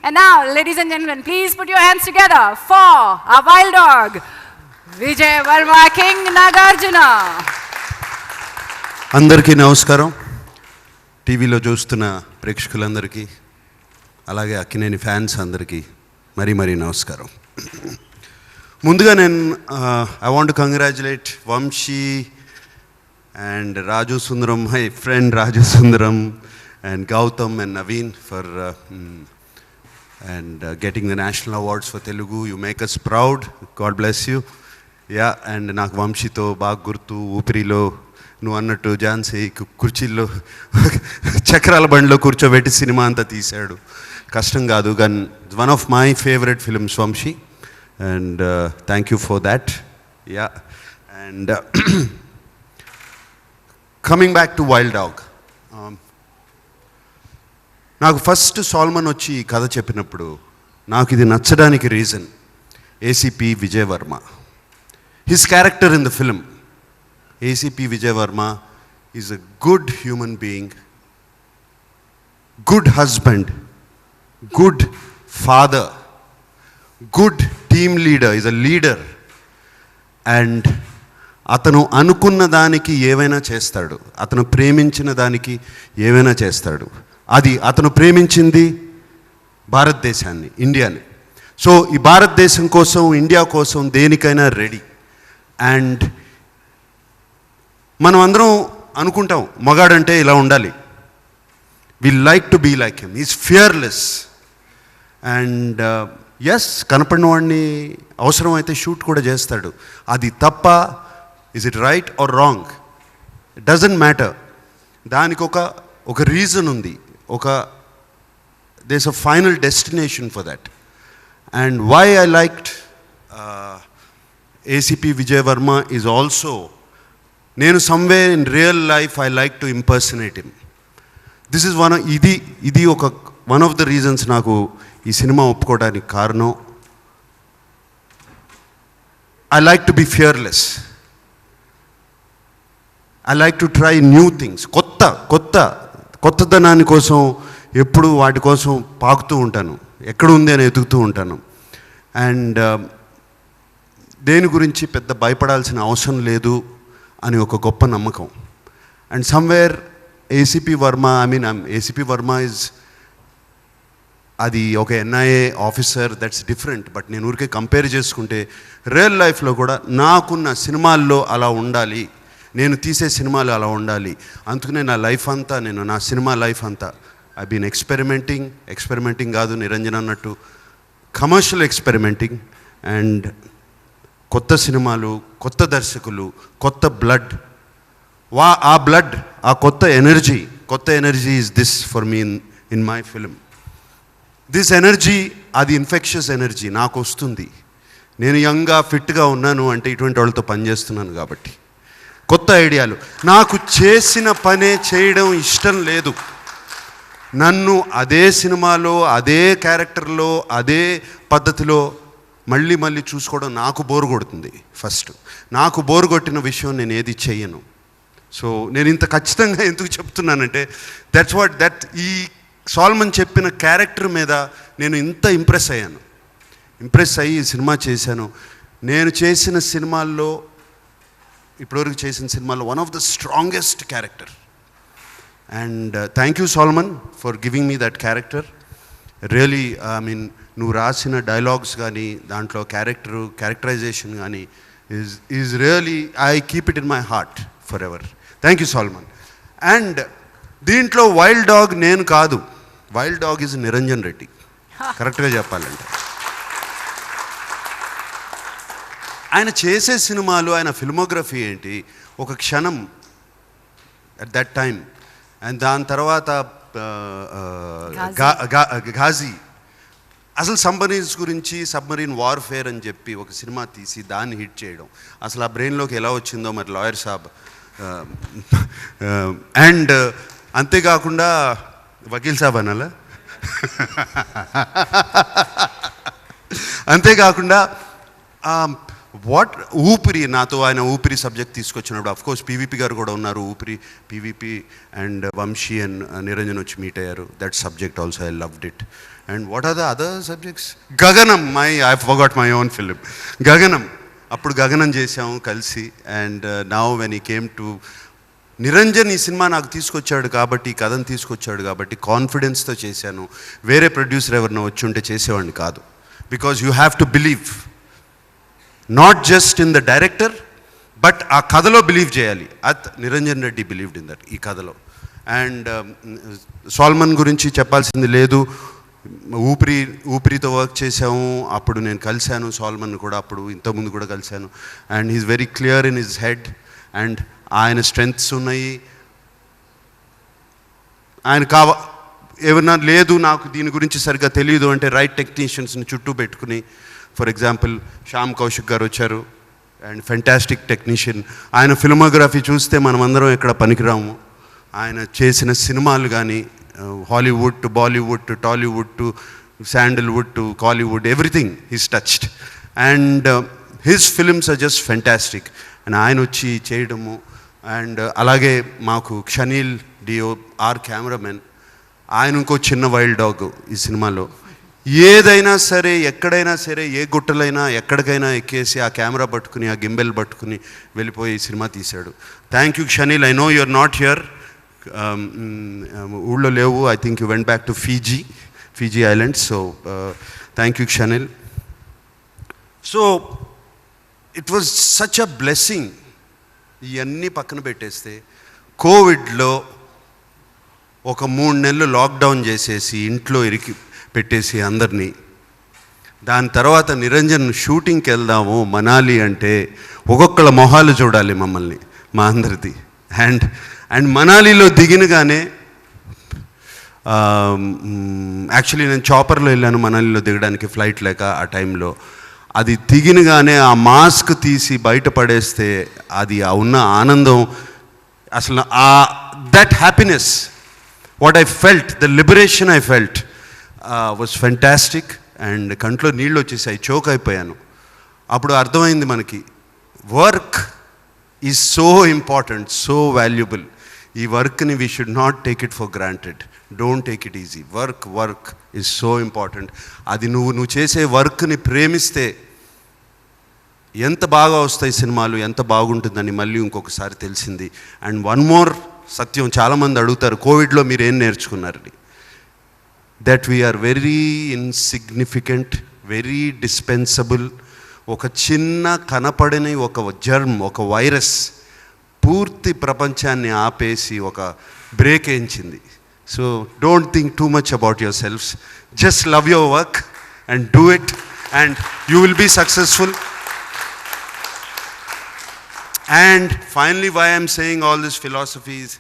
And now, ladies and gentlemen, please put your hands together for our wild dog, Vijay Varma, King Nagarjuna. అందరికీ నమస్కారం. టీవీలో చూస్తున్న ప్రేక్షకులందరికీ, అలాగే అక్కినేని ఫ్యాన్స్ అందరికీ మరీ నమస్కారం. ముందుగా నేను I want to congratulate Vamshi and Raju Sundaram, my friend Raju Sundaram, and Gautam and Naveen for getting the national awards for Telugu. You make us proud. God bless you. Yeah, and నాకు వంశీతో బాగా గుర్తు. ఊపిరిలో నువ్వు అన్నట్టు ఝాన్సీ కుర్చీల్లో చక్రాల బండిలో కూర్చోబెట్టి cinema అంతా తీశాడు. కష్టం కాదు, కానీ one of my favourite films Vamshi, and thank you for that. Yeah, and coming back to wild dog, నాకు ఫస్ట్ సాల్మన్ వచ్చి ఈ కథ చెప్పినప్పుడు నాకు ఇది నచ్చడానికి reason ACP Vijay Varma. His character in the film, ACP Vijay Varma is a good human being, good husband, good father, good team leader, is a leader, and అతను అనుకున్న దానికి ఏవైనా చేస్తాడు, అతను ప్రేమించిన దానికి ఏవైనా చేస్తాడు. అది అతను ప్రేమించింది భారతదేశాన్ని, ఇండియాని. సో ఈ భారతదేశం కోసం, ఇండియా కోసం దేనికైనా రెడీ. అండ్ మనం అందరం అనుకుంటాం మగాడంటే ఇలా ఉండాలి, we like to be like him, is fearless. And yes, కనపడిన వాడిని అవసరమైతే షూట్ కూడా చేస్తాడు. అది తప్ప, is it right or wrong? It doesn't matter. దానికి ఒక రీజన్ ఉంది, there's a final destination for that. And why I liked ACP Vijay Varma is also, నేను somewhere in real life I like to impersonate him. This is ఇది one of the reasons నాకు ఈ cinema ఒప్పుకోవడానికి కారణం. I like to be fearless. I like to try new things. కొత్తదనాన్ని కోసం ఎప్పుడు వాటి కోసం పాకుతూ ఉంటాను, ఎక్కడ ఉంది అని ఎదుగుతూ ఉంటాను. అండ్ దేని గురించి పెద్ద భయపడాల్సిన అవసరం లేదు అని ఒక గొప్ప నమ్మకం. And somewhere ACP Varma, ACP Varma is, అది ఒక NIA officer, that's different. But నేను ఊరికే కంపేర్ చేసుకుంటే రియల్ లైఫ్లో కూడా నాకున్న సినిమాల్లో అలా ఉండాలి, నేను తీసే సినిమాలు అలా ఉండాలి. అందుకనే నా లైఫ్ అంతా, నా సినిమా లైఫ్ అంతా ఐ బీన్ ఎక్స్పెరిమెంటింగ్ కాదు, నిరంజన్ అన్నట్టు కమర్షియల్ ఎక్స్పెరిమెంటింగ్. అండ్ కొత్త సినిమాలు, కొత్త దర్శకులు, కొత్త బ్లడ్, ఆ కొత్త energy is this for me in my film. This energy, అది ఇన్ఫెక్షస్ ఎనర్జీ నాకు వస్తుంది. నేను యంగ్గా ఫిట్గా ఉన్నాను అంటే ఇటువంటి వాళ్ళతో పనిచేస్తున్నాను కాబట్టి. కొత్త ఐడియాలు, నాకు చేసిన పనే చేయడం ఇష్టం లేదు. నన్ను అదే సినిమాలో, అదే క్యారెక్టర్లో, అదే పద్ధతిలో మళ్ళీ చూసుకోవడం నాకు బోరు కొడుతుంది. ఫస్ట్ నాకు బోరు కొట్టిన విషయం నేను ఏది చెయ్యను. సో నేను ఇంత ఖచ్చితంగా ఎందుకు చెప్తున్నానంటే ఈ సాల్మన్ చెప్పిన క్యారెక్టర్ మీద నేను ఇంత ఇంప్రెస్ అయ్యి ఈ సినిమా చేశాను. నేను చేసిన సినిమాల్లో, ఇప్పటివరకు చేసిన సినిమాలో one of the strongest character. And thank you Solomon for giving me that character. Really నువ్వు రాసిన డైలాగ్స్ కానీ, దాంట్లో క్యారెక్టరైజేషన్ కానీ is really, I keep it in my heart forever. Thank you Solomon. And దీంట్లో వైల్డ్ డాగ్ నేను కాదు, wild dog is Niranjan Reddy, కరెక్ట్గా చెప్పాలంటే. ఆయన చేసే సినిమాలు, ఆయన ఫిల్మోగ్రఫీ ఏంటి, ఒక క్షణం అట్ దట్ టైం. అండ్ దాని తర్వాత ఘాజీ, అసలు సబ్మరీన్ వార్ఫేర్ అని చెప్పి ఒక సినిమా తీసి దాన్ని హిట్ చేయడం, అసలు ఆ బ్రెయిన్లోకి ఎలా వచ్చిందో మరి లాయర్ సాబ్. అండ్ అంతేకాకుండా వకీల్ సాబ్ అనాలా, అంతేకాకుండా వాట్ ఊపిరి, నాతో ఆయన ఊపిరి సబ్జెక్ట్ తీసుకొచ్చినప్పుడు అఫ్ కోర్స్ పీవీపీ గారు కూడా ఉన్నారు. Oopiri PVP and Vamshi and Niranjan వచ్చి మీట్ అయ్యారు. That subject also I loved it. And what are the other subjects? Gaganam, I forgot my own film Gaganam. అప్పుడు గగనం చేసాము కలిసి. And now when he came to Niranjan, ఈ సినిమా నాకు తీసుకొచ్చాడు కాబట్టి, ఈ కథను తీసుకొచ్చాడు కాబట్టి కాన్ఫిడెన్స్తో చేశాను. వేరే ప్రొడ్యూసర్ ఎవరినో వచ్చి ఉంటే చేసేవాడిని కాదు. Because you have to believe not just in the director but ఆ కథలో బిలీవ్ చేయాలి. Niranjan Reddy believed in that, ఈ కథలో. అండ్ సాల్మన్ గురించి చెప్పాల్సింది లేదు. ఊపిరితో వర్క్ చేసాము. అప్పుడు నేను కలిశాను సాల్మన్ కూడా, అప్పుడు ఇంతకుముందు కూడా కలిశాను. And he is very clear in his head. And ఆయన స్ట్రెంగ్త్స్ ఉన్నాయి. ఆయన ఏమన్నా లేదు నాకు దీని గురించి సరిగ్గా తెలియదు అంటే రైట్ టెక్నీషియన్స్ని చుట్టూ పెట్టుకుని, ఫర్ ఎగ్జాంపుల్ శ్యామ్ కౌశిక్ గారు వచ్చారు అండ్ ఫెంటాస్టిక్ టెక్నీషియన్. ఆయన ఫిల్మోగ్రఫీ చూస్తే మనమందరం ఎక్కడ పనికిరాము. ఆయన చేసిన సినిమాలు కానీ Hollywood to Bollywood to Tollywood to Sandalwood to Kollywood, everything he's touched. And his films are just fantastic. And ఆయన వచ్చి చేయడము. అండ్ అలాగే మాకు క్షనీల్ డిఓ ఆర్ కెమెరామెన్, ఆయన ఇంకో చిన్న వైల్డ్ డాగ్ ఈ సినిమాలో. ఏదైనా సరే ఎక్కడైనా సరే ఏ గుట్టలైనా ఎక్కడికైనా ఎక్కేసి ఆ కెమెరా పట్టుకుని ఆ గింబెల్ పట్టుకుని వెళ్ళిపోయి ఈ సినిమా తీశాడు. Thank you Shaneel. I know you are not here, ఊళ్ళో లేవు. I think you went back to Fiji islands. So thank you Shaneel. So it was such a blessing. ఇవన్నీ పక్కన పెట్టేస్తే కోవిడ్లో ఒక 3 నెలలు లాక్డౌన్ చేసేసి ఇంట్లో ఇరికి పెట్టేసి అందరినీ, దాని తర్వాత నిరంజన్ షూటింగ్కి వెళ్దాము మనాలి అంటే ఒక్కొక్కళ్ళ మొహాలు చూడాలి మమ్మల్ని, మా అందరిది. అండ్ మనాలిలో దిగినగానే యాక్చువల్లీ నేను చాపర్లో వెళ్ళాను మనాలిలో దిగడానికి, ఫ్లైట్ లేక ఆ టైంలో. అది దిగినగానే ఆ మాస్క్ తీసి బయట పడేస్తే అది ఉన్న ఆనందం, అసలు that happiness, what I felt, the liberation I felt was fantastic. And కంట్లో నీళ్ళు వచ్చేసాయి, చోక్ అయిపోయాను. అప్పుడు అర్థమైంది మనకి work is so important, so valuable. ఈ వర్క్ని we should not take it for granted. Don't take it easy. Work is so important. అది నువ్వు చేసే వర్క్ని ప్రేమిస్తే ఎంత బాగా వస్తాయి సినిమాలు, ఎంత బాగుంటుందని మళ్ళీ ఇంకొకసారి తెలిసింది. అండ్ వన్ మోర్ సత్యం, చాలామంది అడుగుతారు కోవిడ్లో మీరు ఏం నేర్చుకున్నారని. That we are very insignificant, very dispensable. ఒక చిన్న కనపడని ఒక జర్మ్, ఒక వైరస్ పూర్తి ప్రపంచాన్ని ఆపేసి ఒక బ్రేక్ వేయించింది. So don't think too much about your selves. Just love your work and do it and you will be successful. And finally, why I'm saying all this philosophies,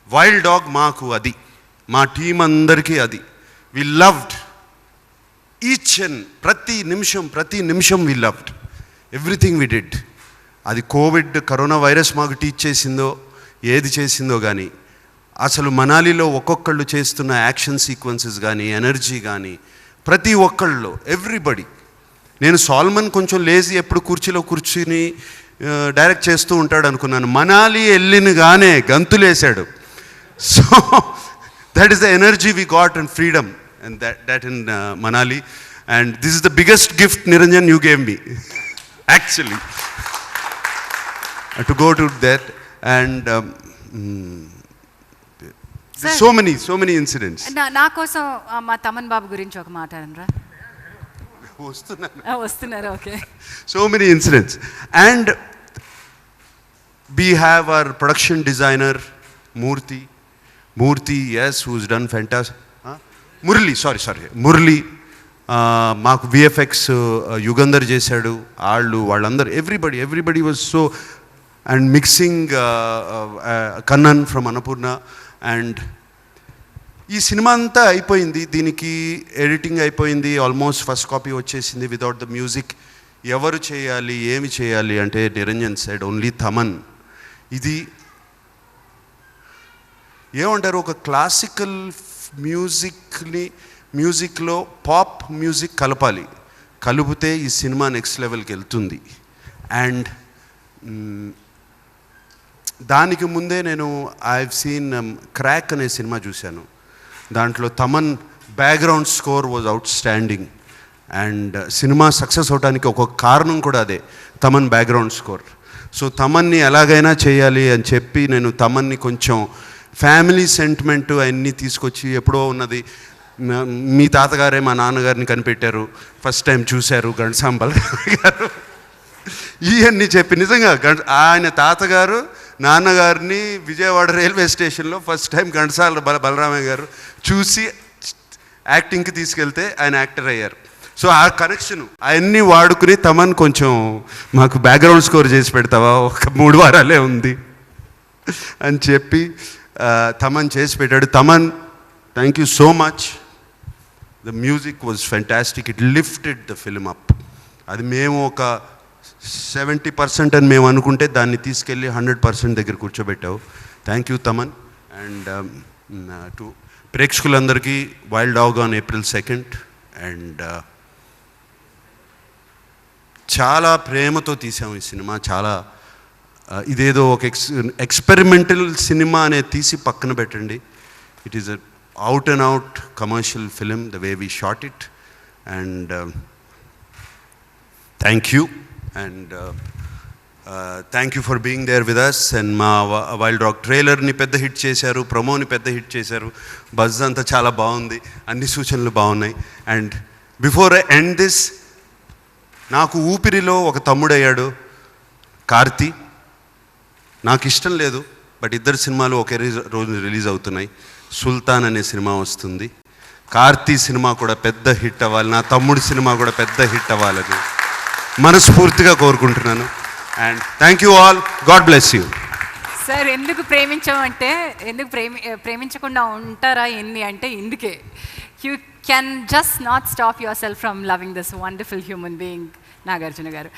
Wild Dog maaku adi, మా team అందరికీ అది. We loved each and ప్రతి నిమిషం we loved everything we did. అది Covid corona virus మాకు teach చేసిందో ఏది చేసిందో కానీ, అసలు మనాలిలో ఒక్కొక్కళ్ళు చేస్తున్న యాక్షన్ సీక్వెన్సెస్ కానీ, ఎనర్జీ కానీ, ప్రతి ఒక్కళ్ళు, ఎవ్రీబడి. నేను సాల్మన్ కొంచెం లేజీ, ఎప్పుడు కుర్చీలో కూర్చుని డైరెక్ట్ చేస్తూ ఉంటాడు అనుకున్నాను. మనాలి వెళ్ళినగానే గంతులేశాడు. So that is the energy we got and freedom and that in Manali. And this is the biggest gift Niranjan you gave me actually, to go to that. And so many incidents. నా కోసం మా తమన్ బాబు గురించి ఒక మాట అనరా? వస్తున్నారు. Okay. So many incidents. And we have our production designer Murthy, yes, who's done fantastic. Murli. మాకు VFX Yugandhar చేశాడు. వాళ్ళందరూ everybody was so. And mixing Kannan from Annapurna. And ఈ సినిమా అంతా అయిపోయింది, దీనికి ఎడిటింగ్ అయిపోయింది, ఆల్మోస్ట్ ఫస్ట్ కాపీ వచ్చేసింది without the music. ఎవరు చేయాలి, ఏమి చేయాలి అంటే నిరంజన్ సైడ్ ఓన్లీ తమన్. ఇది ఏమంటారు, ఒక క్లాసికల్ మ్యూజిక్లో పాప్ మ్యూజిక్ కలపాలి. కలిపితే ఈ సినిమా నెక్స్ట్ లెవెల్కి వెళ్తుంది. అండ్ దానికి ముందే నేను ఐ హావ్ సీన్ క్రాక్ అనే సినిమా చూశాను. దాంట్లో Thaman background score was out standing. And cinema success అవడానికి ఒక కారణం కూడా అదే, తమన్ బ్యాక్గ్రౌండ్ స్కోర్. సో తమన్ని ఎలాగైనా చేయాలి అని చెప్పి నేను తమన్ని కొంచెం ఫ్యామిలీ సెంటిమెంట్ అవన్నీ తీసుకొచ్చి, ఎప్పుడో ఉన్నది మీ తాతగారే మా నాన్నగారిని కనిపెట్టారు, ఫస్ట్ టైం చూశారు ఘంటసాల గారు, ఇవన్నీ చెప్పి నిజంగా ఆయన తాతగారు నాన్నగారిని విజయవాడ రైల్వే స్టేషన్లో ఫస్ట్ టైం ఘంటసాల బలరామయ్య గారు చూసి యాక్టింగ్కి తీసుకెళ్తే ఆయన యాక్టర్ అయ్యారు. సో ఆ కనెక్షన్ అవన్నీ వాడుకుని తమన్ కొంచెం మాకు బ్యాక్గ్రౌండ్ స్కోర్ చేసి పెడతావా, ఒక 3 వారాలే ఉంది అని చెప్పి తమన్ చేసి పెట్టాడు. Thaman, thank you so much. The music was fantastic, it lifted the film up. అది మేము ఒక 70% అని మేము అనుకుంటే దాన్ని తీసుకెళ్ళి 100% దగ్గర కూర్చోబెట్టావు. Thank you Thaman. And to ప్రేక్షకులందరికీ wild dog on April 2nd. And చాలా ప్రేమతో తీసాము ఈ సినిమా. చాలా ఇదేదో ఒక ఎక్స్పెరిమెంటల్ సినిమా అనేది తీసి పక్కన పెట్టండి. It is a out and out commercial film the way we shot it. And thank you. And thank you for being there with us. And మా వైల్డ్ డాగ్ ట్రైలర్ని పెద్ద హిట్ చేశారు, ప్రమోని పెద్ద హిట్ చేశారు, బజ్ అంతా చాలా బాగుంది, అన్ని సూచనలు బాగున్నాయి. And before I end this, నాకు ఊపిరిలో ఒక తమ్ముడయ్యాడు కార్తీ. నాకు ఇష్టం లేదు, బట్ ఇద్దరు సినిమాలు ఒకే రోజు రిలీజ్ అవుతున్నాయి. సుల్తాన్ అనే సినిమా వస్తుంది, కార్తీ సినిమా కూడా పెద్ద హిట్ అవ్వాలి, నా తమ్ముడి సినిమా కూడా పెద్ద హిట్ అవ్వాలని మనస్ఫూర్తిగా కోరుకుంటున్నాను. And thank you all, God bless you. Sir, ఎందుకు ప్రేమించామంటే, ఎందుకు ప్రేమించకుండా ఉంటారా ఏంది అంటే ఇందుకే. You can just not stop your self from loving this wonderful human being Nagarjuna గారు.